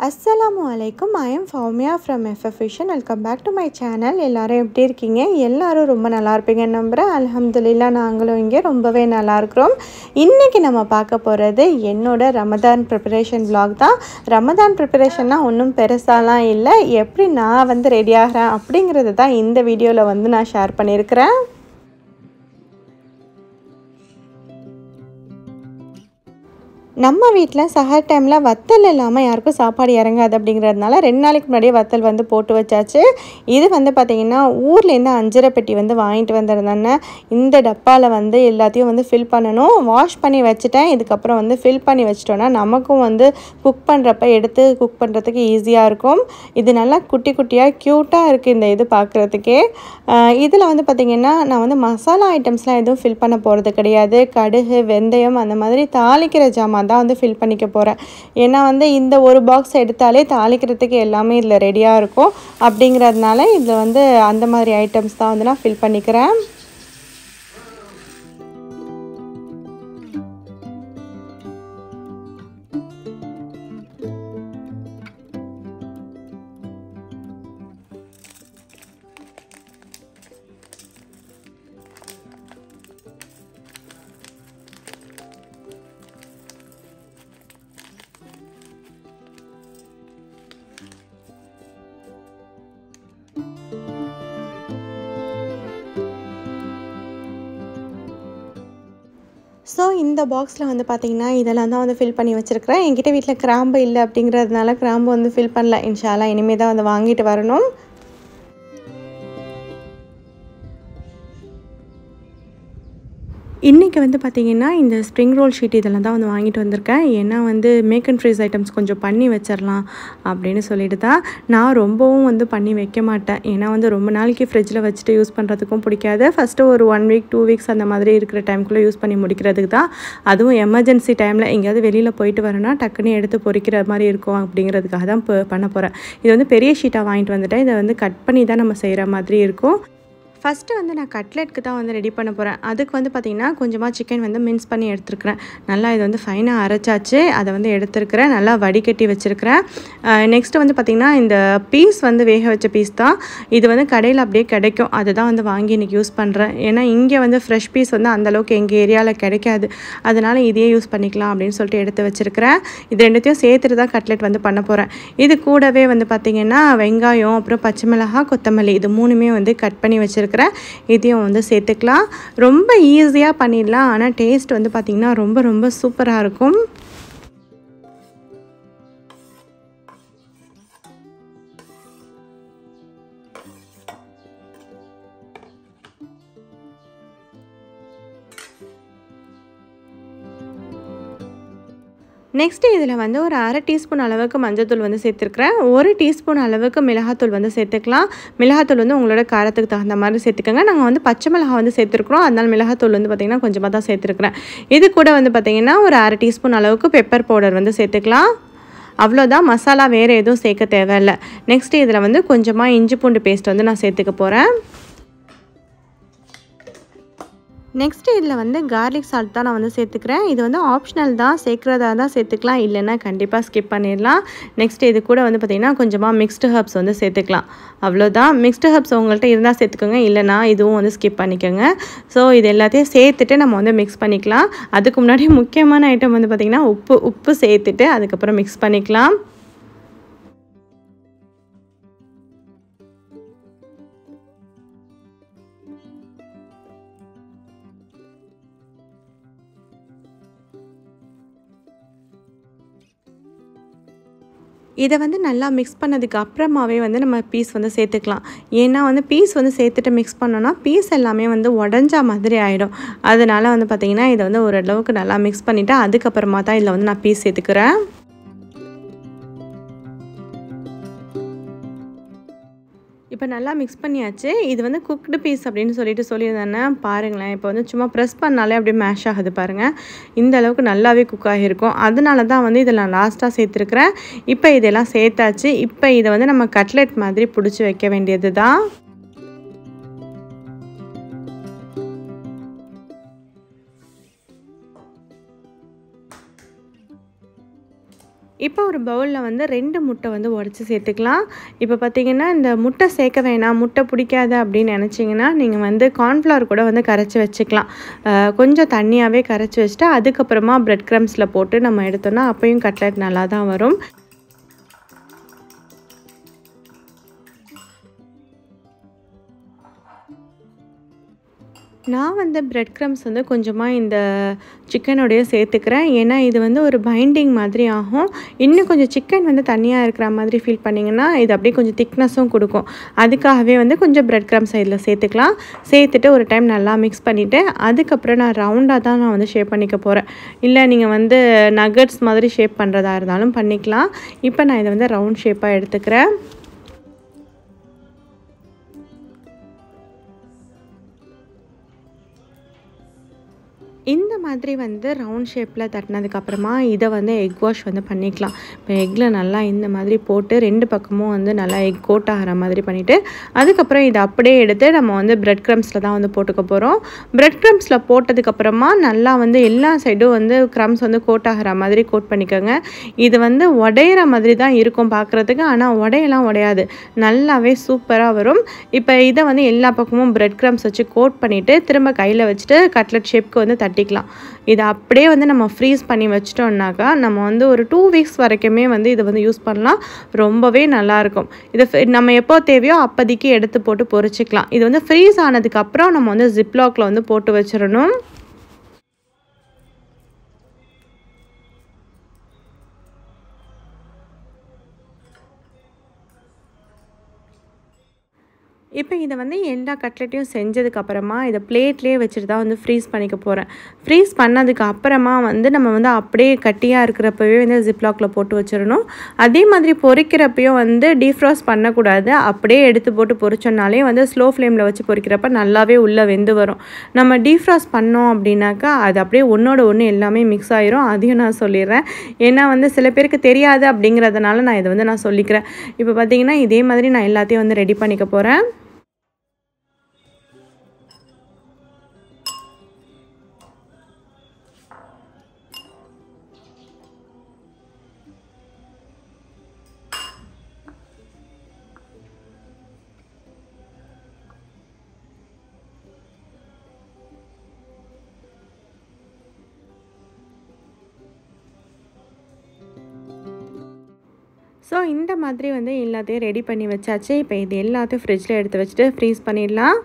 Assalamualaikum. I am Faumia from FF Vision. Welcome back to my channel. எல்லாரும் எப்படி இருக்கீங்க? எல்லாரும் ரொம்ப நல்லா இருப்பீங்க நம்புறேன். அல்ஹம்துலில்லாஹ் நாங்களும் இங்கே ரொம்பவே நல்லா இருக்கிறோம். இன்னைக்கு நம்ம பார்க்க போகிறது என்னோட ரமதான் ப்ரிப்பரேஷன் vlog தான். ரமதான் ப்ரிப்பரேஷன்னா ஒன்றும் பெருசாலாம் இல்லை. எப்படி நான் ரெடி ஆகிறேன் அப்படிங்கிறது தான் இந்த வீடியோவில் நான் ஷேர் பண்ணியிருக்கிறேன். நம்ம வீட்டில் சஹர் டைமில் வத்தல் இல்லாமல் யாருக்கும் சாப்பாடு இறங்காது அப்படிங்கிறதுனால 2 நாளைக்கு முன்னாடியே வத்தல் போட்டு வச்சாச்சு. இது பார்த்திங்கன்னா ஊர்லேருந்து அஞ்சரை பெட்டி வாங்கிட்டு வந்திருந்தேன். இந்த டப்பாவில் எல்லாத்தையும் ஃபில் பண்ணணும். வாஷ் பண்ணி வச்சுட்டேன். இதுக்கப்புறம் ஃபில் பண்ணி வச்சிட்டோன்னா நமக்கும் குக் பண்ணுறப்ப எடுத்து குக் பண்ணுறதுக்கு ஈஸியாக இருக்கும். இது நல்லா குட்டி குட்டியாக க்யூட்டாக இருக்குது இந்த இது பார்க்குறதுக்கே. இதில் பார்த்திங்கன்னா நான் மசாலா ஐட்டம்ஸ்லாம் எதுவும் ஃபில் பண்ண போகிறது கிடையாது. கடுகு, வெந்தயம் அந்த மாதிரி தாளிக்கிற ஜாமான் தான் ஃபில் பண்ணிக்க போகிறேன். ஏன்னா இந்த ஒரு பாக்ஸ் எடுத்தாலே தாளிக்கிறதுக்கு எல்லாமே இதில் ரெடியாக இருக்கும். அப்படிங்கிறதுனால இதில் அந்த மாதிரி ஐட்டம்ஸ் தான் நான் ஃபில் பண்ணிக்கிறேன். ஸோ இந்த பாக்ஸில் பார்த்திங்கன்னா இதெல்லாம் தான் ஃபில் பண்ணி வச்சுருக்கிறேன். என்கிட்ட வீட்டில் கிராம்பு இல்லை அப்படிங்கிறதுனால கிராம்பு ஃபில் பண்ணல. இன்ஷா அல்லாஹ் இனிமேல் தான் வாங்கிட்டு வரணும். இன்றைக்கி பார்த்திங்கன்னா இந்த ஸ்ப்ரிங் ரோல் ஷீட் இதெல்லாம் தான் வாங்கிட்டு வந்திருக்கேன். ஏன்னா மேக் அண்ட் ஃப்ரீஸ் ஐட்டம்ஸ் கொஞ்சம் பண்ணி வச்சிடலாம் அப்படின்னு சொல்லிட்டு தான். நான் ரொம்பவும் பண்ணி வைக்க மாட்டேன். ஏன்னா ரொம்ப நாளைக்கு ஃப்ரிட்ஜில் வச்சுட்டு யூஸ் பண்ணுறதுக்கும் பிடிக்காது. ஃபஸ்ட்டு ஒரு 1 வீக் 2 வீக்ஸ் அந்த மாதிரி இருக்கிற டைமுக்குள்ளே யூஸ் பண்ணி முடிக்கிறதுக்கு தான். அதுவும் எமர்ஜென்சி டைமில் எங்கேயாவது வெளியில் போயிட்டு வரேன்னா டக்குன்னு எடுத்து பொறிக்கிற மாதிரி இருக்கும் அப்படிங்கிறதுக்காக தான் பண்ண போகிறேன். இது பெரிய ஷீட்டாக வாங்கிட்டு வந்துட்டேன். இதை கட் பண்ணி தான் நம்ம செய்கிற மாதிரி இருக்கும். ஃபஸ்ட்டு நான் கட்லெட்க்கு தான் ரெடி பண்ண போகிறேன். அதுக்கு பார்த்திங்கன்னா கொஞ்சமாக சிக்கன் மின்ஸ் பண்ணி எடுத்துருக்கிறேன். நல்லா இது ஃபைனாக அரைச்சாச்சு. அதை எடுத்துருக்கிறேன். நல்லா வடிகட்டி வச்சுருக்கிறேன். நெக்ஸ்ட்டு பார்த்திங்கன்னா இந்த பீஸ் வேக வச்ச பீஸ் தான். இது கடையில் அப்படியே கிடைக்கும். அதை தான் வாங்கி இன்றைக்கி யூஸ் பண்ணுறேன். ஏன்னா இங்கே ஃப்ரெஷ் பீஸ் அந்தளவுக்கு எங்கள் ஏரியாவில் கிடைக்காது. அதனால் இதையே யூஸ் பண்ணிக்கலாம் அப்படின்னு சொல்லிட்டு எடுத்து வச்சுருக்கிறேன். இது ரெண்டுத்தையும் சேர்த்துட்டு தான் கட்லெட் பண்ண போகிறேன். இது கூடவே பார்த்திங்கன்னா வெங்காயம், அப்புறம் பச்சை மிளகாய், கொத்தமல்லி இது 3மே கட் பண்ணி வச்சுருக்கேன். இதையும் சேர்த்துக்கலாம். ரொம்ப ஈஸியாக பண்ணிடலாம். ஆனால் டேஸ்ட் பார்த்திங்கன்னா ரொம்ப ரொம்ப சூப்பராக இருக்கும். நெக்ஸ்ட்டு இதில் ஒரு 1/2 டீஸ்பூன் அளவுக்கு மஞ்சள்தூள் சேர்த்துருக்குறேன். 1 டீஸ்பூன் அளவுக்கு மிளகாத்தூள் சேர்த்துக்கலாம். மிளகாத்தூள் உங்களோட காரத்துக்கு தகுந்த மாதிரி சேர்த்துக்கோங்க. நாங்கள் பச்சை மிளகாய் சேர்த்துருக்குறோம். அதனால் மிளகாத்தூள் பார்த்திங்கன்னா கொஞ்சமாக தான் சேர்த்துருக்குறேன். இது கூட பார்த்திங்கன்னா ஒரு 1/2 டீஸ்பூன் அளவுக்கு பெப்பர் பவுடர் சேர்த்துக்கலாம். அவ்வளோதான். மசாலா வேறு எதுவும் சேர்க்க தேவையில்லை. நெக்ஸ்ட்டு இதில் கொஞ்சமாக இஞ்சி பூண்டு பேஸ்ட் நான் சேர்த்துக்க போகிறேன். நெக்ஸ்ட்டு இதில் கார்லிக் சால்ட் தான் நான் சேர்த்துக்கிறேன். இது ஆப்ஷனல் தான். சேர்க்குறதா தான் சேர்த்துக்கலாம். இல்லைன்னா கண்டிப்பாக ஸ்கிப் பண்ணிடலாம். நெக்ஸ்ட்டு இது கூட பார்த்திங்கன்னா கொஞ்சமாக மிக்ஸ்டு ஹர்ப்ஸ் சேர்த்துக்கலாம். அவ்வளோதான். மிக்ஸ்டு ஹர்ப்ஸ் உங்கள்கிட்ட இருந்தால் சேர்த்துக்கோங்க. இல்லைனா இதுவும் ஸ்கிப் பண்ணிக்கோங்க. ஸோ இது எல்லாத்தையும் சேர்த்துட்டு நம்ம மிக்ஸ் பண்ணிக்கலாம். அதுக்கு முன்னாடி முக்கியமான ஐட்டம் பார்த்திங்கன்னா உப்பு சேர்த்துட்டு அதுக்கப்புறம் மிக்ஸ் பண்ணிக்கலாம். இதை வந்து நல்லா மிக்ஸ் பண்ணதுக்கு அப்புறமாவே வந்து நம்ம பீஸ் வந்து சேர்த்துக்கலாம். ஏன்னா வந்து பீஸ் வந்து சேர்த்துட்டு மிக்ஸ் பண்ணோன்னா பீஸ் எல்லாமே வந்து உடஞ்சா மாதிரி ஆகிடும். அதனால வந்து பார்த்திங்கன்னா இதை வந்து ஓரளவுக்கு நல்லா மிக்ஸ் பண்ணிவிட்டு அதுக்கப்புறமா தான் இதில் வந்து நான் பீஸ் சேர்த்துக்கிறேன். இப்போ நல்லா மிக்ஸ் பண்ணியாச்சு. இது வந்து குக்டு பீஸ் அப்படின்னு சொல்லியிருந்தேன்னா பாருங்களேன். இப்போ வந்து சும்மா ப்ரெஸ் பண்ணாலே அப்படியே மேஷ் ஆகுது பாருங்கள். இந்த அளவுக்கு நல்லாவே குக் ஆகியிருக்கும். அதனால தான் வந்து இதில் நான் லாஸ்ட்டாக சேர்த்துருக்குறேன். இப்போ இதெல்லாம் சேர்த்தாச்சு. இப்போ இதை வந்து நம்ம கட்லெட் மாதிரி பிடிச்சி வைக்க வேண்டியது தான். இப்போ ஒரு பவுலில் வந்து 2 முட்டை வந்து உடச்சி சேர்த்துக்கலாம். இப்போ பார்த்திங்கன்னா இந்த முட்டை சேர்க்க வேணாம், முட்டை பிடிக்காது அப்படின்னு நினச்சிங்கன்னா நீங்கள் வந்து கார்ன்ஃப்ளவர் கூட வந்து கரைச்சி வச்சுக்கலாம். கொஞ்சம் தண்ணியாகவே கரைச்சி வச்சுட்டு அதுக்கப்புறமா ப்ரெட் க்ரம்ஸில் போட்டு நம்ம எடுத்தோன்னா அப்போயும் கட்லெட் நல்லா தான் வரும். நான் வந்து பிரெட் க்ரம்ஸ் வந்து கொஞ்சமாக இந்த சிக்கனோடைய சேர்த்துக்கிறேன். ஏன்னா இது வந்து ஒரு பைண்டிங் மாதிரி ஆகும். இன்னும் கொஞ்சம் சிக்கன் வந்து தனியாக இருக்கிற மாதிரி ஃபீல் பண்ணிங்கன்னா இது அப்படியே கொஞ்சம் திக்னஸும் கொடுக்கும். அதுக்காகவே வந்து கொஞ்சம் பிரெட் க்ரம்ஸ் இதில் சேர்த்துக்கலாம். சேர்த்துட்டு ஒரு டைம் நல்லா மிக்ஸ் பண்ணிவிட்டு அதுக்கப்புறம் நான் ரவுண்டாக தான் நான் வந்து ஷேப் பண்ணிக்க போகிறேன். இல்லை நீங்கள் வந்து நகட்ஸ் மாதிரி ஷேப் பண்ணுறதா இருந்தாலும் பண்ணிக்கலாம். இப்போ நான் இதை வந்து ரவுண்ட் ஷேப்பாக எடுத்துக்கிறேன். இந்த மாதிரி வந்து ரவுண்ட் ஷேப்பில் தட்டினதுக்கப்புறமா இதை வந்து எக் வாஷ் வந்து பண்ணிக்கலாம். இப்போ எக்கில் நல்லா இந்த மாதிரி போட்டு 2 பக்கமும் வந்து நல்லா எக் கோட் ஆகிற மாதிரி பண்ணிவிட்டு அதுக்கப்புறம் இதை அப்படியே எடுத்து நம்ம வந்து பிரெட் க்ரம்ஸில் தான் வந்து போட்டுக்க போகிறோம். பிரெட் க்ரம்ஸில் போட்டதுக்கப்புறமா நல்லா வந்து எல்லா சைடும் வந்து க்ரம்ஸ் வந்து கோட் ஆகிற மாதிரி கோட் பண்ணிக்கோங்க. இது வந்து உடையிற மாதிரி தான் இருக்கும் பார்க்குறதுக்கு, ஆனால் உடையெல்லாம் உடையாது, நல்லாவே சூப்பராக வரும். இப்போ இதை வந்து எல்லா பக்கமும் பிரெட் க்ரம்ஸ் வச்சு கோட் பண்ணிவிட்டு திரும்ப கையில் வச்சுட்டு கட்லெட் ஷேப்க்கு வந்து தட்டிக்கலாம். இதை அப்படியே வந்து நம்ம ஃப்ரீஸ் பண்ணி வச்சிட்டோம்னாக்கா நம்ம வந்து ஒரு 2 வீக்ஸ் வரைக்குமே வந்து இதை வந்து யூஸ் பண்ணலாம். ரொம்பவே நல்லாயிருக்கும். இதை நம்ம எப்போ தேவையோ அப்போதைக்கு எடுத்து போட்டு பொரிச்சிக்கலாம். இது வந்து ஃப்ரீஸ் ஆனதுக்கப்புறம் நம்ம வந்து ஜிப்லாக்ல வந்து போட்டு வச்சிடணும். இப்போ இதை வந்து எல்லா கட்லெட்டையும் செஞ்சதுக்கப்புறமா இதை பிளேட்லேயே வச்சுட்டு தான் வந்து ஃப்ரீஸ் பண்ணிக்க போகிறேன். ஃப்ரீஸ் பண்ணதுக்கு அப்புறமா வந்து நம்ம வந்து அப்படியே கட்டியாக இருக்கிறப்பவே வந்து ஜிப்லாக்ல போட்டு வச்சிடணும். அதே மாதிரி பொரிக்கிறப்பையும் வந்து டீஃப்ராஸ்ட் பண்ணக்கூடாது. அப்படியே எடுத்து போட்டு பொரிச்சோன்னாலே வந்து ஸ்லோ ஃப்ளேமில் வச்சு பொரிக்கிறப்ப நல்லாவே உள்ளே வெந்து வரும். நம்ம டீஃப்ராஸ்ட் பண்ணோம் அப்படின்னாக்கா அது அப்படியே ஒன்றோட ஒன்று எல்லாமே மிக்ஸ் ஆயிரும். அதையும் நான் சொல்லிடுறேன். ஏன்னா வந்து சில பேருக்கு தெரியாது அப்படிங்கிறதுனால நான் இதை வந்து நான் சொல்லிக்கிறேன். இப்போ பார்த்தீங்கன்னா இதே மாதிரி நான் எல்லாத்தையும் வந்து ரெடி பண்ணிக்க போகிறேன். ஸோ இந்த மாதிரி வந்து எல்லாத்தையும் ரெடி பண்ணி வச்சாச்சு. இப்போ இது எல்லாத்தையும் ஃப்ரிட்ஜில் எடுத்து வச்சுட்டு ஃப்ரீஸ் பண்ணிடலாம்.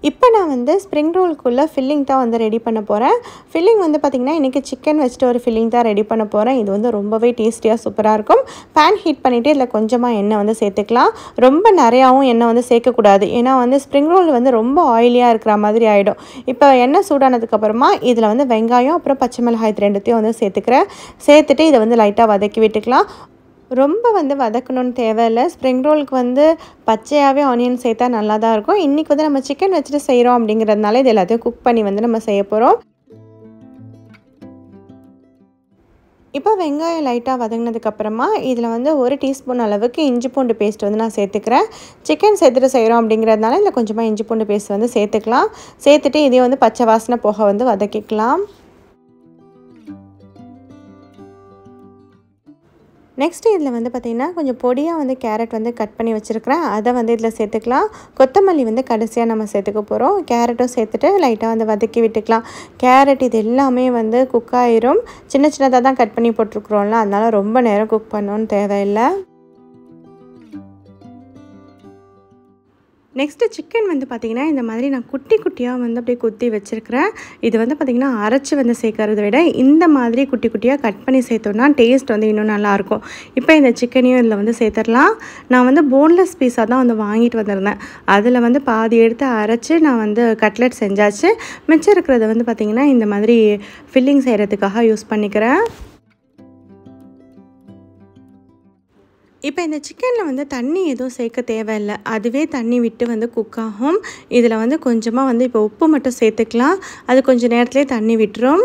இப்போ நான் வந்து ஸ்ப்ரிங் ரோலுக்குள்ளே ஃபில்லிங் தான் வந்து ரெடி பண்ண போகிறேன். ஃபில்லிங் வந்து பார்த்திங்கன்னா இன்றைக்கி சிக்கன் வச்சுட்டு ஒரு ஃபில்லிங் தான் ரெடி பண்ண போகிறேன். இது வந்து ரொம்பவே டேஸ்டியாக சூப்பராக இருக்கும். பேன் ஹீட் பண்ணிவிட்டு இதில் கொஞ்சமாக எண்ணெய் வந்து சேர்த்துக்கலாம். ரொம்ப நிறையாவும் எண்ணெய் வந்து சேர்க்கக்கூடாது. ஏன்னா வந்து ஸ்ப்ரிங் ரோல் வந்து ரொம்ப ஆயிலியாக இருக்கிற மாதிரி ஆகிடும். இப்போ எண்ணெய் சூடானதுக்கப்புறமா இதில் வந்து வெங்காயம் அப்புறம் பச்சை மிளகாய் 2த்தையும் வந்து சேர்த்துக்கிறேன். சேர்த்துட்டு இதை வந்து லைட்டாக வதக்கி விட்டுக்கலாம். ரொம்ப வந்து வதக்கணும்னு தேவையில்லை. ஸ்ப்ரிங் ரோலுக்கு வந்து பச்சையாகவே ஆனியன் சேர்த்தா நல்லா தான் இருக்கும். இன்றைக்கி வந்து நம்ம சிக்கன் வச்சுட்டு செய்கிறோம் அப்படிங்கிறதுனால இது எல்லாத்தையும் குக் பண்ணி வந்து நம்ம செய்ய போகிறோம். இப்போ வெங்காயம் லைட்டாக வதங்கினதுக்கப்புறமா இதில் வந்து 1 டீஸ்பூன் அளவுக்கு இஞ்சி பூண்டு பேஸ்ட் வந்து நான் சேர்த்துக்கிறேன். சிக்கன் சேர்த்துட்டு செய்கிறோம் அப்படிங்கிறதுனால இதில் கொஞ்சமாக இஞ்சி பூண்டு பேஸ்ட் வந்து சேர்த்துக்கலாம். சேர்த்துட்டு இதையும் வந்து பச்சை வாசனை போக வந்து வதக்கிக்கலாம். நெக்ஸ்ட்டு இதில் வந்து பார்த்திங்கன்னா கொஞ்சம் பொடியாக வந்து கேரட் வந்து கட் பண்ணி வச்சுருக்கிறேன். அதை வந்து இதில் சேர்த்துக்கலாம். கொத்தமல்லி வந்து கடைசியாக நம்ம சேர்த்துக்க போகிறோம். கேரட்டும் சேர்த்துட்டு லைட்டாக வந்து வதக்கி விட்டுக்கலாம். கேரட் இது எல்லாமே வந்து குக் ஆயிரும். சின்ன சின்னதாக தான் கட் பண்ணி போட்டிருக்குறோம்ல, அதனால் ரொம்ப நேரம் குக் பண்ணணுன்னு தேவையில்லை. நெக்ஸ்ட்டு சிக்கன் வந்து பார்த்திங்கன்னா இந்த மாதிரி நான் குட்டி குட்டியாக வந்து அப்படியே குத்தி வச்சுருக்கிறேன். இது வந்து பார்த்திங்கன்னா அரைச்சி வந்து சேர்க்கறத விட இந்த மாதிரி குட்டி குட்டியாக கட் பண்ணி சேர்த்தோன்னா டேஸ்ட் வந்து இன்னும் நல்லாயிருக்கும். இப்போ இந்த சிக்கனையும் இதில் வந்து சேர்த்துடலாம். நான் வந்து போன்லெஸ் பீஸாக தான் வந்து வாங்கிட்டு வந்திருந்தேன். அதில் வந்து பாதி எடுத்து அரைச்சி நான் வந்து கட்லெட் செஞ்சாச்சு. மிச்சம் இருக்கிறத வந்து பார்த்திங்கன்னா இந்த மாதிரி ஃபில்லிங் செய்கிறதுக்காக யூஸ் பண்ணிக்கிறேன். இப்போ இந்த சிக்கனில் வந்து தண்ணி எதுவும் சேர்க்க தேவையில்லை. அதுவே தண்ணி விட்டு வந்து குக் ஆகும். இதில் வந்து கொஞ்சமாக வந்து இப்போ உப்பு மட்டும் சேர்த்துக்கலாம். அது கொஞ்சம் நேரத்துலேயே தண்ணி விட்டுரும்.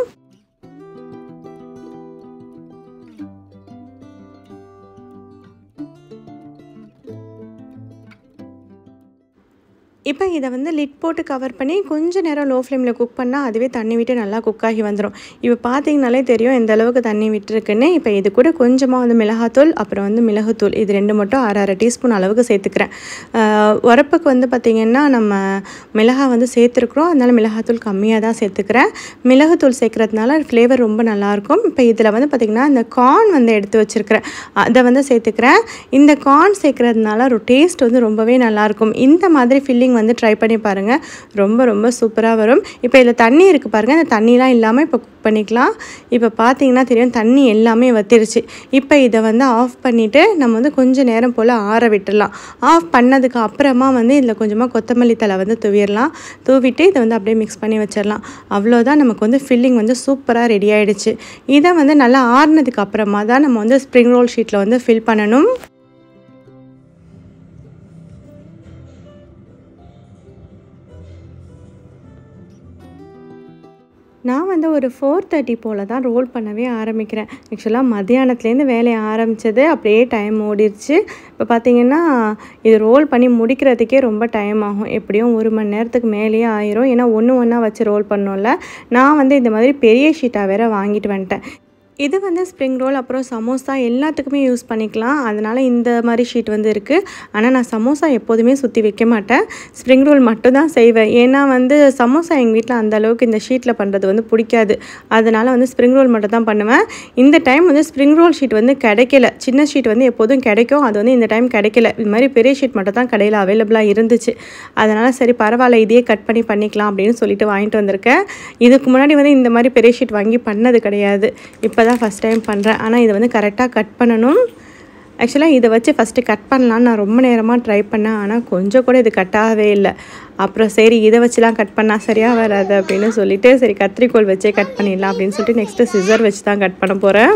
இப்போ இதை வந்து லிட் போட்டு கவர் பண்ணி கொஞ்சம் நேரம் லோ ஃப்ளேமில் குக் பண்ணால் அதுவே தண்ணி விட்டு நல்லா குக் ஆகி வந்துடும். இப்போ பார்த்தீங்கனாலே தெரியும் எந்த அளவுக்கு தண்ணி விட்டுருக்குன்னு. இப்போ இது கூட கொஞ்சமாக வந்து மிளகாத்தூள் அப்புறம் வந்து மிளகுத்தூள் இது 2 மட்டும் அரை டீஸ்பூன் அளவுக்கு சேர்த்துக்கிறேன். உரப்புக்கு வந்து பார்த்திங்கன்னா நம்ம மிளகாய் வந்து சேர்த்துருக்குறோம், அதனால் மிளகாத்தூள் கம்மியாக தான் சேர்த்துக்கிறேன். மிளகுத்தூள் சேர்க்குறதுனால ஃப்ளேவர் ரொம்ப நல்லாயிருக்கும். இப்போ இதில் வந்து பார்த்திங்கன்னா இந்த கார்ன் வந்து எடுத்து வச்சுருக்கிறேன், அதை வந்து சேர்த்துக்கிறேன். இந்த கார்ன் சேர்க்குறதுனால ஒரு டேஸ்ட் வந்து ரொம்பவே நல்லாயிருக்கும். இந்த மாதிரி ஃபில்லிங் வந்து ட்ரை பண்ணி பாருங்கள், ரொம்ப சூப்பராக வரும். இப்போ இதில் தண்ணி இருக்குது பாருங்கள், அந்த தண்ணிலாம் இல்லாமல் இப்போ குக் பண்ணிக்கலாம். இப்போ பார்த்தீங்கன்னா தெரியும் தண்ணி எல்லாமே வத்திருச்சு. இப்போ இதை வந்து ஆஃப் பண்ணிவிட்டு நம்ம வந்து கொஞ்சம் நேரம் போல் ஆற விட்டுடலாம். ஆஃப் பண்ணதுக்கு அப்புறமா வந்து இதில் கொஞ்சமாக கொத்தமல்லி தழை வந்து தூவிட்டு இதை வந்து அப்படியே மிக்ஸ் பண்ணி வச்சிடலாம். அவ்வளோதான், நமக்கு வந்து ஃபில்லிங் வந்து சூப்பராக ரெடி ஆகிடுச்சு. இதை வந்து நல்லா ஆறுனதுக்கு அப்புறமா தான் நம்ம வந்து ஸ்ப்ரிங் ரோல் ஷீட்டில் வந்து ஃபில் பண்ணணும். நான் வந்து ஒரு 4:30 போல் தான் ரோல் பண்ணவே ஆரம்பிக்கிறேன். ஆக்சுவலாக மத்தியானத்துலேருந்து வேலையை ஆரம்பித்தது அப்படியே டைம் ஓடிடுச்சு. இப்போ பார்த்திங்கன்னா இது ரோல் பண்ணி முடிக்கிறதுக்கே ரொம்ப டைம் ஆகும். எப்படியும் 1 மணி நேரத்துக்கு மேலேயே ஆயிரும். ஏன்னா ஒன்றா வச்சு ரோல் பண்ணோம்ல. நான் வந்து இந்த மாதிரி பெரிய ஷீட்டாக வேறு வாங்கிட்டு வந்துட்டேன். இது வந்து ஸ்ப்ரிங் ரோல் அப்புறம் சமோசா எல்லாத்துக்குமே யூஸ் பண்ணிக்கலாம். அதனால் இந்த மாதிரி ஷீட் வந்து இருக்குது. ஆனால் நான் சமோசா எப்போதுமே சுற்றி வைக்க மாட்டேன், ஸ்ப்ரிங் ரோல் மட்டும் தான் செய்வேன். ஏன்னா வந்து சமோசா எங்கள் வீட்டில் அந்தளவுக்கு இந்த ஷீட்டில் பண்ணுறது வந்து பிடிக்காது. அதனால் வந்து ஸ்ப்ரிங் ரோல் மட்டும் தான் பண்ணுவேன். இந்த டைம் வந்து ஸ்ப்ரிங் ரோல் ஷீட் வந்து கிடைக்கல. சின்ன ஷீட் வந்து எப்போதும் கிடைக்கும், அது வந்து இந்த டைம் கிடைக்கல. இது மாதிரி பெரிய ஷீட் மட்டும் தான் கடையில் அவைலபிளாக இருந்துச்சு. அதனால் சரி பரவாயில்ல, இதையே கட் பண்ணிக்கலாம் அப்படின்னு சொல்லிட்டு வாங்கிட்டு வந்திருக்கேன். இதுக்கு முன்னாடி வந்து இந்த மாதிரி பெரிய ஷீட் வாங்கி பண்ணது கிடையாது. இப்போ தான் ஃபஸ்ட் டைம் பண்ணுறேன். ஆனால் இதை வந்து கரெக்டாக கட் பண்ணணும். ஆக்சுவலாக இதை வச்சு ஃபஸ்ட்டு கட் பண்ணலான்னு நான் ரொம்ப நேரமாக ட்ரை பண்ணேன். ஆனால் கொஞ்சம் கூட இது கட் ஆகவே இல்லை. அப்புறம் சரி இதை வச்சுலாம் கட் பண்ணால் சரியாக வராது அப்படின்னு சொல்லிட்டு சரி கத்திரிக்கோல் வச்சே கட் பண்ணிடலாம் அப்படின்னு சொல்லிட்டு நெக்ஸ்ட்டு சிசர் வச்சு தான் கட் பண்ண போகிறேன்.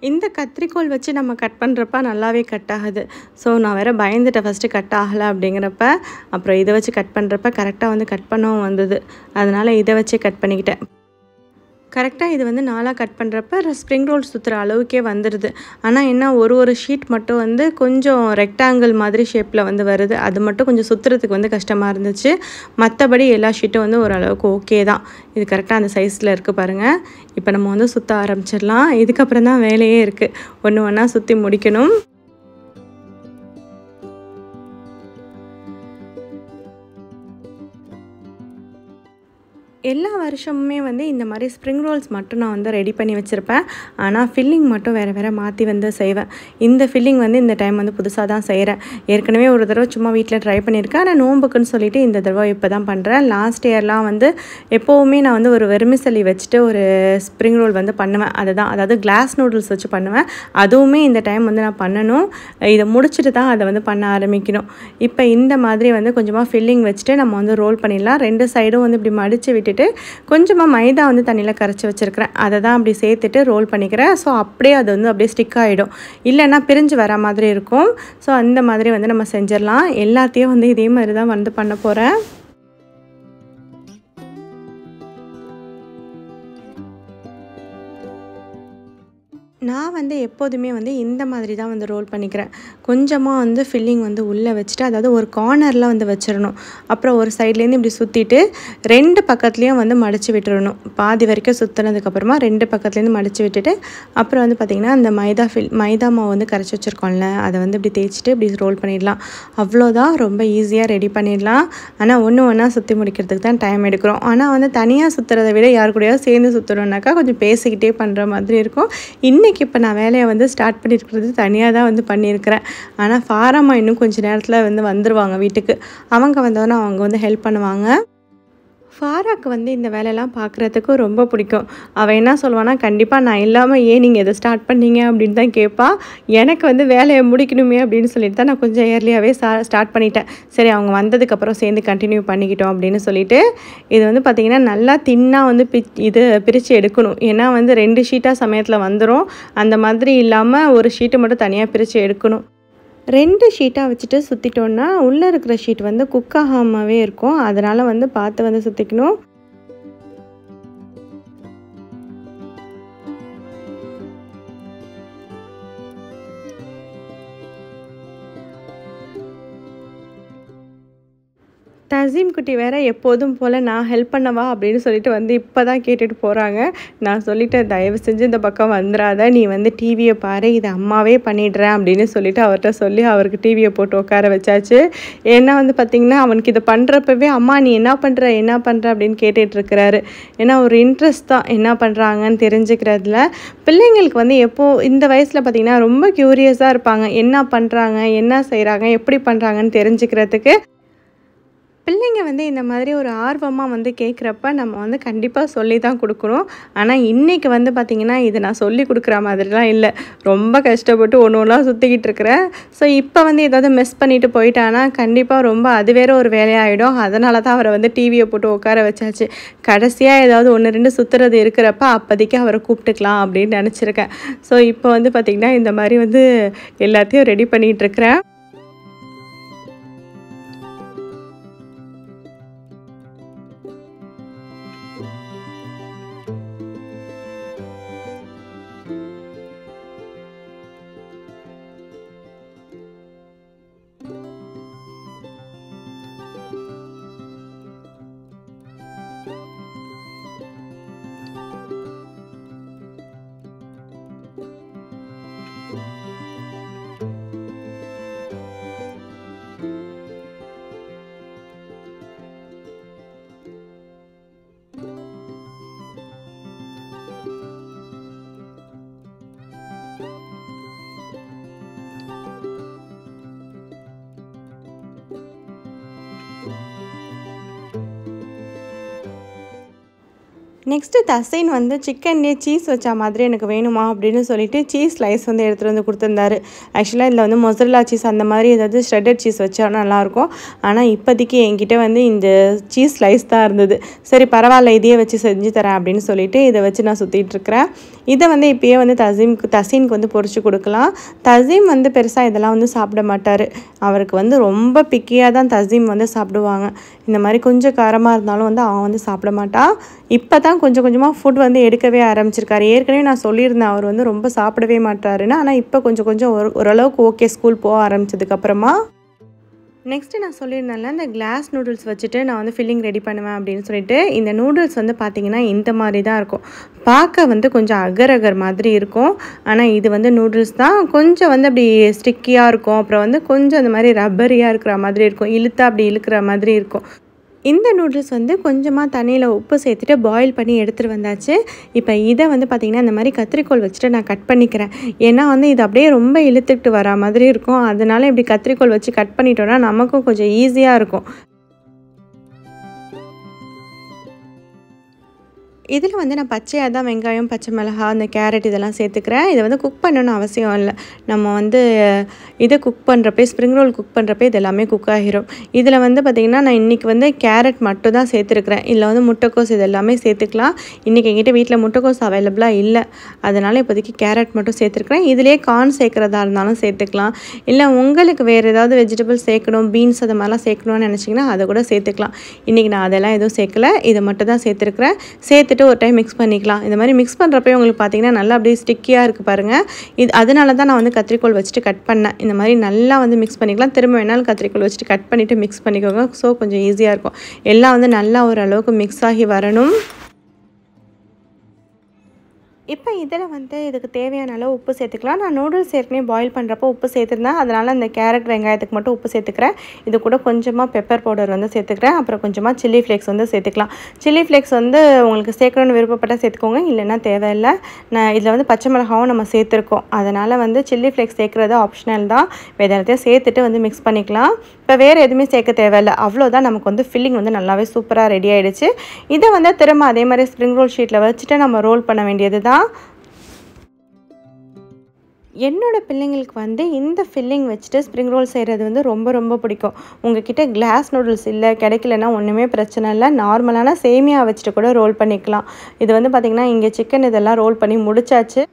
இந்த கத்திரிக்கோல் வச்சு நம்ம கட் பண்ணுறப்ப நல்லாவே கட் ஆகுது. ஸோ நான் வேறு பயந்துட்டேன் ஃபஸ்ட்டு கட் ஆகலை அப்படிங்கிறப்ப. அப்புறம் இதை வச்சு கட் பண்ணுறப்ப கரெக்டாக வந்து கட் பண்ணவும் வந்தது. அதனால் இதை வச்சே கட் பண்ணிக்கிட்டேன். கரெக்டாக இது வந்து நாளாக கட் பண்ணுறப்ப ஸ்ப்ரிங் ரோல் சுற்றுற அளவுக்கே வந்துடுது. ஆனால் என்ன ஒரு ஷீட் மட்டும் வந்து கொஞ்சம் ரெக்டாங்கிள் மாதிரி ஷேப்பில் வந்து வருது. அது மட்டும் கொஞ்சம் சுற்றுறதுக்கு வந்து கஷ்டமாக இருந்துச்சு. மற்றபடி எல்லா ஷீட்டும் வந்து ஓரளவுக்கு ஓகே தான். இது கரெக்டாக அந்த சைஸில் இருக்குது பாருங்கள். இப்போ நம்ம வந்து சுற்ற ஆரம்பிச்சிடலாம். இதுக்கப்புறம் தான் வேலையே இருக்குது, ஒன்றா சுற்றி முடிக்கணும். எல்லா வருஷமுமே வந்து இந்த மாதிரி ஸ்ப்ரிங் ரோல்ஸ் மட்டும் நான் வந்து ரெடி பண்ணி வச்சுருப்பேன். ஆனால் ஃபில்லிங் மட்டும் வேறு மாற்றி வந்து செய்வேன். இந்த ஃபில்லிங் வந்து இந்த டைம் வந்து புதுசாக தான் செய்கிறேன். ஏற்கனவே ஒரு தடவை சும்மா வீட்டில் ட்ரை பண்ணியிருக்கேன். ஆனால் நோம்புக்குன்னு சொல்லிவிட்டு இந்த தடவை இப்போ தான் பண்ணுறேன். லாஸ்ட் இயர்லாம் வந்து எப்போவுமே நான் வந்து ஒரு வெர்மிசெல்லி வச்சுட்டு ஒரு ஸ்ப்ரிங் ரோல் வந்து பண்ணுவேன். அதாவது கிளாஸ் நூடுல்ஸ் வச்சு பண்ணுவேன். அதுவுமே இந்த டைம் வந்து நான் பண்ணணும். இதை முடிச்சுட்டு தான் அதை வந்து பண்ண ஆரம்பிக்கணும். இப்போ இந்த மாதிரி வந்து கொஞ்சமாக ஃபில்லிங் வச்சுட்டு நம்ம வந்து ரோல் பண்ணிடலாம். 2 சைடும் வந்து இப்படி மடித்து விட்டு கொஞ்சமாக மைதா வந்து தண்ணியில் கரைச்சி வச்சுருக்கிறேன். அதை தான் அப்படி சேர்த்துட்டு ரோல் பண்ணிக்கிறேன். ஸோ அப்படியே அது வந்து அப்படியே ஸ்டிக் ஆகிடும், இல்லைன்னா பிரிஞ்சு வர மாதிரி இருக்கும். ஸோ அந்த மாதிரி வந்து நம்ம செஞ்சிடலாம். எல்லாத்தையும் வந்து இதே மாதிரி தான் வந்து பண்ண போகிறேன். நான் வந்து எப்போதுமே வந்து இந்த மாதிரி தான் வந்து ரோல் பண்ணிக்கிறேன். கொஞ்சமாக வந்து ஃபில்லிங் வந்து உள்ளே வச்சுட்டு, அதாவது ஒரு கார்னரில் வந்து வச்சிடணும். அப்புறம் ஒரு சைட்லேருந்து இப்படி சுற்றிட்டு 2 பக்கத்துலேயும் வந்து மடித்து விட்டுறணும். பாதி வரைக்கும் சுற்றினதுக்கப்புறமா 2 பக்கத்துலேருந்து மடித்து விட்டுட்டு அப்புறம் வந்து பார்த்திங்கன்னா அந்த மைதா மாவு வந்து கரைச்சி வச்சுருக்கோம்ல, அதை வந்து இப்படி தேய்ச்சிட்டு இப்படி ரோல் பண்ணிடலாம். அவ்வளோதான், ரொம்ப ஈஸியாக ரெடி பண்ணிடலாம். ஆனால் ஒன்றா சுற்றி முடிக்கிறதுக்கு தான் டைம் எடுக்கிறோம். ஆனால் வந்து தனியாக சுற்றுறதை விட யார் கூடயாவது சேர்ந்து சுற்றுறோம்னாக்கா கொஞ்சம் பேசிக்கிட்டே பண்ணுற மாதிரி இருக்கும். இன்றைக்கி இன்றைக்கி இப்போ நான் வேலையை வந்து ஸ்டார்ட் பண்ணியிருக்கிறது தனியாக தான் வந்து பண்ணியிருக்கிறேன். ஆனால் ஃபாரம்மா இன்னும் கொஞ்சம் நேரத்தில் வந்து வந்துடுவாங்க வீட்டுக்கு. அவங்க வந்தோன்னே அவங்க வந்து ஹெல்ப் பண்ணுவாங்க. ஃபாராக்கு வந்து இந்த வேலையெல்லாம் பார்க்குறதுக்கு ரொம்ப பிடிக்கும். அவள் என்ன சொல்லுவான்னா, கண்டிப்பாக நான் இல்லாமல் ஏன் நீங்கள் இதை ஸ்டார்ட் பண்ணீங்க அப்படின்னு தான் கேட்பா. எனக்கு வந்து வேலையை முடிக்கணுமே அப்படின்னு சொல்லிட்டு தான் நான் கொஞ்சம் ஏர்லியாகவே ஸ்டார்ட் பண்ணிட்டேன். சரி அவங்க வந்ததுக்கப்புறம் சேர்ந்து கண்டினியூ பண்ணிக்கிட்டோம் அப்படின்னு சொல்லிட்டு. இது வந்து பார்த்திங்கன்னா நல்லா தின்னாக வந்து பிரித்து எடுக்கணும். ஏன்னா வந்து 2 ஷீட்டாக சமயத்தில் வந்துடும். அந்த மாதிரி இல்லாமல் ஒரு ஷீட்டை மட்டும் தனியாக பிரித்து எடுக்கணும். 2 ஷீட்டாக வச்சுட்டு சுற்றிட்டோன்னா உள்ளே இருக்கிற ஷீட் வந்து குக் ஆகாமவே இருக்கும். அதனால் வந்து பார்த்து வந்து சுற்றிக்கணும். தசீம் குட்டி வேறு எப்போதும் போல் நான் ஹெல்ப் பண்ணவா அப்படின்னு சொல்லிட்டு வந்து இப்போ தான் கேட்டுட்டு போகிறாங்க. நான் சொல்லிட்டேன், தயவு செஞ்சு இந்த பக்கம் வந்துடாத, நீ வந்து டிவியை பாரு, இதை அம்மாவே பண்ணிடுறேன் அப்படின்னு சொல்லிட்டு அவர்கிட்ட சொல்லி அவருக்கு டிவியை போட்டு உட்கார வச்சாச்சு. ஏன்னா வந்து பார்த்திங்கன்னா அவனுக்கு இதை பண்ணுறப்பவே அம்மா நீ என்ன பண்ணுற அப்படின்னு கேட்டுட்ருக்கிறாரு. ஏன்னா ஒரு இன்ட்ரெஸ்ட் தான் என்ன பண்ணுறாங்கன்னு தெரிஞ்சுக்கிறதுல. பிள்ளைங்களுக்கு வந்து எப்போது இந்த வயசில் பார்த்திங்கன்னா ரொம்ப க்யூரியஸாக இருப்பாங்க. என்ன பண்ணுறாங்க, என்ன செய்கிறாங்க, எப்படி பண்ணுறாங்கன்னு தெரிஞ்சுக்கிறதுக்கு. பிள்ளைங்க வந்து இந்த மாதிரி ஒரு ஆர்வமாக வந்து கேட்குறப்ப நம்ம வந்து கண்டிப்பாக சொல்லி தான் கொடுக்கணும். ஆனால் இன்றைக்கி வந்து பார்த்திங்கன்னா இது நான் சொல்லி கொடுக்குற மாதிரிலாம் இல்லை. ரொம்ப கஷ்டப்பட்டு ஒன்று சுற்றிக்கிட்டு இருக்கிறேன். ஸோ இப்போ வந்து ஏதாவது மிஸ் பண்ணிவிட்டு போயிட்டானா கண்டிப்பாக ரொம்ப அது வேறு ஒரு வேலையாகிடும். அதனால தான் அவரை வந்து டிவியை போட்டு உட்கார வச்சாச்சு. கடைசியாக ஏதாவது 1, 2 சுற்றுறது இருக்கிறப்ப அப்போதைக்கு அவரை கூப்பிட்டுக்கலாம் அப்படின்னு நினச்சிருக்கேன். ஸோ இப்போ வந்து பார்த்திங்கன்னா இந்த மாதிரி வந்து எல்லாத்தையும் ரெடி பண்ணிகிட்ருக்கிறேன். நெக்ஸ்ட்டு தசைன் வந்து சிக்கன்லேயே சீஸ் வச்சா மாதிரி எனக்கு வேணுமா அப்படின்னு சொல்லிட்டு சீஸ் ஸ்லைஸ் வந்து எடுத்துகிட்டு வந்து கொடுத்துருந்தாரு. ஆக்சுவலாக இதில் வந்து மொசரல்லா சீஸ் அந்த மாதிரி ஏதாவது ஷ்ரெட்டட் சீஸ் வச்சா நல்லாயிருக்கும். ஆனால் இப்போதைக்கு என்கிட்ட வந்து இந்த சீஸ் ஸ்லைஸ் தான் இருந்தது. சரி பரவாயில்ல, இதையே வச்சு செஞ்சு தரேன் அப்படின்னு சொல்லிட்டு இதை வச்சு நான் சுற்றிட்டுருக்கிறேன். இதை வந்து இப்போயே வந்து தசீனுக்கு வந்து பொரிச்சு கொடுக்கலாம். தசீம் வந்து பெருசாக இதெல்லாம் வந்து சாப்பிட மாட்டார். அவருக்கு வந்து ரொம்ப பிக்கியாக தான் தசீம் வந்து சாப்பிடுவாங்க. இந்த மாதிரி கொஞ்சம் காரமாக இருந்தாலும் வந்து அவன் வந்து சாப்பிட மாட்டான். இப்போ தான் கொஞ்சம் கொஞ்சமாக ஃபுட் வந்து எடுக்கவே ஆரம்பிச்சிருக்காரு. ஏற்கனவே நான் சொல்லியிருந்தேன் அவர் வந்து ரொம்ப சாப்பிடவே மாட்டாருன்னு. ஆனால் இப்போ கொஞ்சம் ஓரளவுக்கு ஓகே ஸ்கூல் போக ஆரம்பிச்சதுக்கப்புறமா. நெக்ஸ்ட்டு நான் சொல்லியிருந்தேன்ல இந்த கிளாஸ் நூடுல்ஸ் வச்சுட்டு நான் வந்து ஃபில்லிங் ரெடி பண்ணுவேன் அப்படின்னு சொல்லிட்டு. இந்த நூடுல்ஸ் வந்து பார்த்திங்கன்னா இந்த மாதிரி தான் இருக்கும். பார்க்க வந்து கொஞ்சம் அகர் மாதிரி இருக்கும். ஆனால் இது வந்து நூடுல்ஸ் தான். கொஞ்சம் வந்து அப்படி ஸ்டிக்கியாக இருக்கும். அப்புறம் வந்து கொஞ்சம் அந்த மாதிரி ரப்பரியாக இருக்கிற மாதிரி இருக்கும். இழுத்தா அப்படி இழுக்கிற மாதிரி இருக்கும். இந்த நூடுல்ஸ் வந்து கொஞ்சமாக தண்ணியில் உப்பு சேர்த்துட்டு பாயில் பண்ணி எடுத்துகிட்டு வந்தாச்சு. இப்போ இதை வந்து பார்த்திங்கன்னா இந்த மாதிரி கத்திரிக்கோல் வச்சுட்டு நான் கட் பண்ணிக்கிறேன். ஏன்னா வந்து இது அப்படியே ரொம்ப இழுத்துக்கிட்டு வரா மாதிரி இருக்கும். அதனால இப்படி கத்திரிக்கோல் வச்சு கட் பண்ணிட்டோன்னா நமக்கும் கொஞ்சம் ஈஸியாக இருக்கும். இதில் வந்து நான் பச்சையாக தான் வெங்காயம், பச்சை மிளகாய், அந்த கேரட் இதெல்லாம் சேர்த்துக்கிறேன். இதை வந்து குக் பண்ணணும்னு அவசியம் இல்லை. நம்ம வந்து இதை குக் பண்ணுறப்பே, ஸ்ப்ரிங் ரோல் குக் பண்ணுறப்பே இது எல்லாமே குக் ஆகிரும். இதில் வந்து பார்த்திங்கன்னா நான் இன்றைக்கி வந்து கேரட் மட்டும் தான் சேர்த்துருக்குறேன். இதில் வந்து முட்டைக்கோஸ் இது எல்லாமே சேர்த்துக்கலாம். இன்றைக்கி எங்கிட்ட வீட்டில் முட்டைக்கோஸ் அவைலபிளாக இல்லை. அதனால் இப்போதைக்கு கேரட் மட்டும் சேர்த்துருக்குறேன். இதிலே கார்ன் சேர்க்குறதா இருந்தாலும் சேர்த்துக்கலாம். இல்லை உங்களுக்கு வேறு ஏதாவது வெஜிடபிள்ஸ் சேர்க்கணும், பீன்ஸ் அது மாதிரிலாம் சேர்க்கணும்னு நினச்சிங்கன்னா அதை கூட சேர்த்துக்கலாம். இன்றைக்கி நான் அதெல்லாம் எதுவும் சேர்க்கல. இதை மட்டும் தான் சேர்த்துருக்குறேன். சேர்த்துட்டு ஒரு டைம் மிக்ஸ் பண்ணிக்கலாம். இந்த மாதிரி மிக்ஸ் பண்ணுறப்ப உங்களுக்கு பார்த்திங்கன்னா நல்லா அப்படியே ஸ்டிக்கியாக இருக்குது பாருங்கள். அதனால தான் நான் வந்து கத்திரிக்கோல் வச்சுட்டு கட் பண்ணேன். இந்த மாதிரி நல்லா வந்து மிக்ஸ் பண்ணிக்கலாம். திரும்ப வேணாலும் கத்திரிக்கோல் வச்சுட்டு கட் பண்ணிவிட்டு மிக்ஸ் பண்ணிக்கோங்க. ஸோ கொஞ்சம் ஈஸியாக இருக்கும். எல்லாம் வந்து நல்லா ஓரளவுக்கு மிக்ஸ் ஆகி வரணும். இப்போ இதில் வந்து இதுக்கு தேவையான அளவு உப்பு சேர்த்துக்கலாம். நான் நூடுல்ஸ் ஏற்கனவே பாயில் பண்ணுறப்போ உப்பு சேர்த்துருந்தேன். அதனால் அந்த கேரட் வெங்காயத்துக்கு மட்டும் உப்பு சேர்த்துக்கிறேன். இது கூட கொஞ்சமாக பெப்பர் பவுடர் வந்து சேர்த்துக்கிறேன். அப்புறம் கொஞ்சமாக சில்லி ஃப்ளேக்ஸ் வந்து சேர்த்துக்கலாம். சில்லி ஃப்ளேக்ஸ் வந்து உங்களுக்கு சேர்க்கணுன்னு விருப்பப்பட்டால் சேர்த்துக்கோங்க, இல்லைன்னா தேவையில்லை. நான் இதில் வந்து பச்சை மிளகாவும் நம்ம சேர்த்துருக்கோம். அதனால் வந்து சில்லி ஃப்ளேக்ஸ் சேர்க்குறது ஆப்ஷனல் தான். வேறு எல்லாத்தையும் சேர்த்துட்டு வந்து மிக்ஸ் பண்ணிக்கலாம். இப்போ வேறு எதுவுமே சேர்க்க தேவையில்லை. அவ்வளோதான், நமக்கு வந்து ஃபில்லிங் வந்து நல்லாவே சூப்பராக ரெடி ஆகிடுச்சு. இதை வந்து திரும்ப அதே மாதிரி ஸ்ப்ரிங் ரோல் ஷீட்டில் வச்சுட்டு நம்ம ரோல் பண்ண வேண்டியது தான். என்னோட பிள்ளைங்களுக்கு வந்து இந்த ஃபில்லிங் வச்சுட்டு ஸ்ப்ரிங் ரோல் செய்கிறது வந்து ரொம்ப ரொம்ப பிடிக்கும். உங்ககிட்ட கிளாஸ் நூடுல்ஸ் இல்லை, கிடைக்கலன்னா ஒன்றுமே பிரச்சனை இல்லை. நார்மலான சேமியா வச்சுட்டு கூட ரோல் பண்ணிக்கலாம். இது வந்து பார்த்திங்கன்னா இங்கே சிக்கன் இதெல்லாம் ரோல் பண்ணி முடிச்சாச்சு.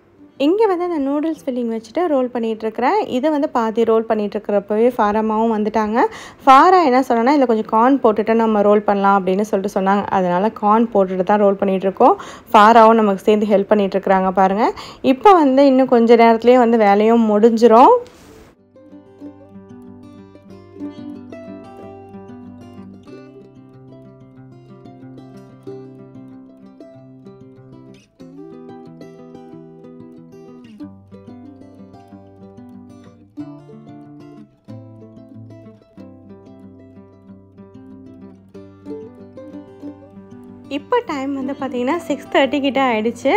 இங்கே வந்து அந்த நூடுல்ஸ் ஃபில்லிங் வச்சுட்டு ரோல் பண்ணிகிட்ருக்கிறேன். இதை வந்து பாதி ரோல் பண்ணிகிட்ருக்கிறப்பவே ஃபாராமாவும் வந்துட்டாங்க. ஃபாரா என்ன சொன்னேன்னா இதில் கொஞ்சம் கார்ன் போட்டுட்டு நம்ம ரோல் பண்ணலாம் அப்படின்னு சொல்லிட்டு சொன்னாங்க. அதனால் கார்ன் போட்டுட்டு தான் ரோல் பண்ணிகிட்ருக்கோம். ஃபாராவும் நமக்கு சேர்ந்து ஹெல்ப் பண்ணிகிட்ருக்குறாங்க பாருங்கள். இப்போ வந்து இன்னும் கொஞ்சம் நேரத்துலேயே வந்து வேலையும் முடிஞ்சிரும். இப்போ டைம் வந்து பார்த்திங்கன்னா 6:30 கிட்ட ஆகிடுச்சு.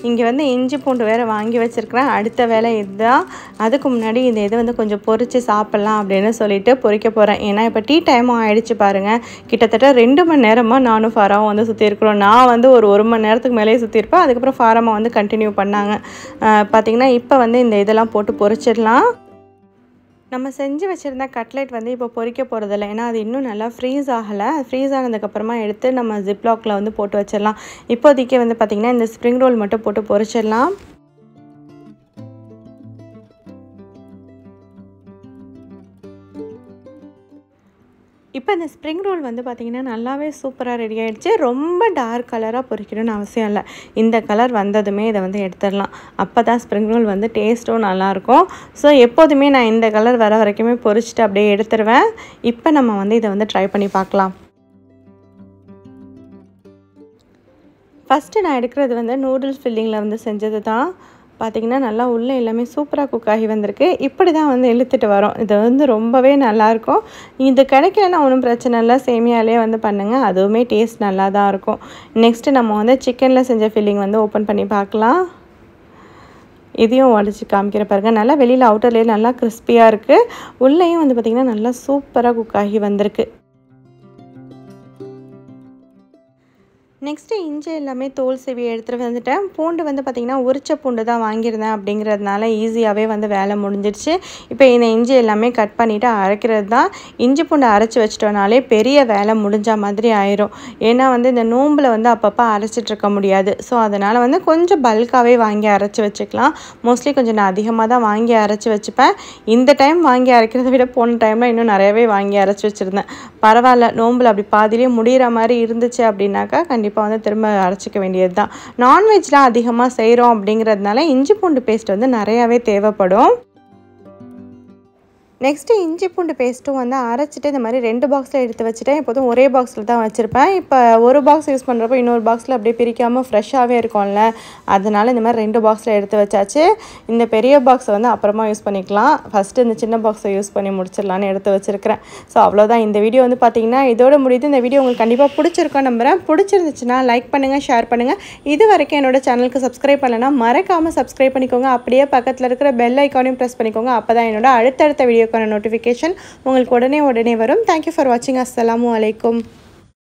இங்கே வந்து இஞ்சி பூண்டு வேறு வாங்கி வச்சுருக்கிறேன். அடுத்த வேலை இதுதான். அதுக்கு முன்னாடி இந்த இதை வந்து கொஞ்சம் பொரித்து சாப்பிட்லாம் அப்படின்னு சொல்லிட்டு பொரிக்க போகிறேன். ஏன்னா இப்போ டீ டைமும் ஆகிடுச்சு பாருங்கள். கிட்டத்தட்ட 2 மணி நேரமாக நானும் ஃபாராவும் வந்து சுற்றிருக்கிறோம். நான் வந்து ஒரு 1 மணி நேரத்துக்கு மேலேயே சுற்றிருப்பேன். அதுக்கப்புறம் ஃபாராமா வந்து கண்டினியூ பண்ணாங்க. பார்த்திங்கன்னா இப்போ வந்து இந்த இதெல்லாம் போட்டு பொரிச்சிடலாம். நம்ம செஞ்சு வச்சுருந்த கட்லெட் வந்து இப்போ பொரிக்க போகிறதில்ல. ஏன்னா அது இன்னும் நல்லா ஃப்ரீஸ் ஆகலை. ஃப்ரீஸ் ஆனதுக்கப்புறமா எடுத்து நம்ம ஜிப்லாக்கில் வந்து போட்டு வச்சிடலாம். இப்போதைக்கு வந்து பார்த்திங்கன்னா இந்த ஸ்ப்ரிங் ரோல் மட்டும் போட்டு பொரிச்சிடலாம். இப்போ இந்த ஸ்ப்ரிங் ரோல் வந்து பார்த்திங்கன்னா நல்லாவே சூப்பராக ரெடி ஆகிடுச்சு. ரொம்ப டார்க் கலராக பொரிக்கணும்னு அவசியம் இல்லை. இந்த கலர் வந்ததுமே இதை வந்து எடுத்துடலாம். அப்போ தான் ஸ்ப்ரிங் ரோல் வந்து டேஸ்ட்டும் நல்லாயிருக்கும். ஸோ எப்போதுமே நான் இந்த கலர் வர வரைக்குமே பொரிச்சிட்டு அப்படியே எடுத்துருவேன். இப்போ நம்ம வந்து இதை வந்து ட்ரை பண்ணி பார்க்கலாம். ஃபஸ்ட்டு நான் எடுக்கிறது வந்து நூடுல்ஸ் ஃபில்லிங்கில் வந்து செஞ்சது தான். பார்த்திங்கன்னா நல்லா உள்ளே எல்லாமே சூப்பராக குக் ஆகி வந்திருக்கு. இப்படி தான் வந்து இழுத்துட்டு வரோம். இது வந்து ரொம்பவே நல்லாயிருக்கும். இது கிடைக்கலன்னா ஒன்றும் பிரச்சனை இல்லை, சேமியாலே வந்து பண்ணுங்கள், அதுவுமே டேஸ்ட் நல்லா தான் இருக்கும். நெக்ஸ்ட்டு நம்ம வந்து சிக்கனில் செஞ்ச ஃபில்லிங் வந்து ஓப்பன் பண்ணி பார்க்கலாம். இதையும் உடச்சி காமிக்கிற பாருங்க. நல்லா வெளியில் அவுட்டர்லேயே நல்லா கிறிஸ்பியாக இருக்குது. உள்ளேயும் வந்து பார்த்திங்கன்னா நல்லா சூப்பராக குக் ஆகி வந்திருக்கு. நெக்ஸ்ட்டு இஞ்சி எல்லாமே தோல் சீவி எடுத்துகிட்டு வந்துட்டேன். பூண்டு வந்து பார்த்திங்கன்னா உரிச்ச பூண்டு தான் வாங்கியிருந்தேன். அப்படிங்கிறதுனால ஈஸியாகவே வந்து வேலை முடிஞ்சிடுச்சு. இப்போ இந்த இஞ்சி எல்லாமே கட் பண்ணிவிட்டு அரைக்கிறது தான். இஞ்சி பூண்டு அரைச்சி வச்சிட்டோனாலே பெரிய வேலை முடிஞ்ச மாதிரி ஆயிரும். ஏன்னா வந்து இந்த நோம்பில் வந்து அப்பப்போ அரைச்சிட்ருக்க முடியாது. ஸோ அதனால் வந்து கொஞ்சம் பல்காகவே வாங்கி அரைச்சி வச்சுக்கலாம். மோஸ்ட்லி கொஞ்சம் நான் அதிகமாக தான் வாங்கி அரைச்சி வச்சுப்பேன். இந்த டைம் வாங்கி அரைக்கிறத விட போன டைமில் இன்னும் நிறையவே வாங்கி அரைச்சி வச்சுருந்தேன். பரவாயில்ல, நோம்பில் அப்படி பாதியிலே முடிகிற மாதிரி இருந்துச்சு அப்படின்னாக்கா கண்டிப்பாக வந்து திரும்ப அரைச்சிக்க வேண்டியது தான். நான்வெஜ்லாம் அதிகமாக செய்கிறோம் அப்படிங்கிறதுனால இஞ்சி பூண்டு பேஸ்ட் வந்து நிறையாவே தேவைப்படும். நெக்ஸ்ட்டு இஞ்சி பூண்டு பேஸ்ட்டும் வந்து அரைச்சிட்டு இந்த மாதிரி 2 பாக்ஸில் எடுத்து வச்சுட்டேன். எப்போதும் ஒரே பாக்ஸில் தான் வச்சுருப்பேன். இப்போ ஒரு பாக்ஸ் யூஸ் பண்ணுறப்போ இன்னொரு பாக்ஸில் அப்படியே பிரிக்காமல் ஃப்ரெஷ்ஷாகவே இருக்கும்ல, அதனால் இந்த மாதிரி 2 பாக்ஸில் எடுத்து வச்சாச்சு. இந்த பெரிய பாக்ஸை வந்து அப்புறமா யூஸ் பண்ணிக்கலாம். ஃபஸ்ட்டு இந்த சின்ன பாக்ஸை யூஸ் பண்ணி முடிச்சிடலான்னு எடுத்து வச்சுருக்கிறேன். ஸோ அவ்வளோதான், இந்த வீடியோ வந்து பார்த்திங்கன்னா இதோட முடியுது. இந்த வீடியோ உங்களுக்கு கண்டிப்பாக பிடிச்சிருக்கோம் நம்புகிறேன். பிடிச்சிருந்துச்சுன்னா லைக் பண்ணுங்கள், ஷேர் பண்ணுங்கள். இது வரைக்கும் என்னோட சேனலுக்கு சப்ஸ்கிரைப் பண்ணலைன்னா மறக்காமல் சப்ஸ்கிரைப் பண்ணிக்கோங்க. அப்படியே பக்கத்தில் இருக்கிற பெல் ஐக்கானையும் ப்ரெஸ் பண்ணிக்கோங்க. அப்போ தான் என்னோட அடுத்தடுத்த வீடியோக்கான நோட்டிஃபிகேஷன் உங்களுக்கு உடனே வரும். தேங்க்யூ ஃபார் வாட்சிங். அஸ்ஸலாமு அலைக்கும்.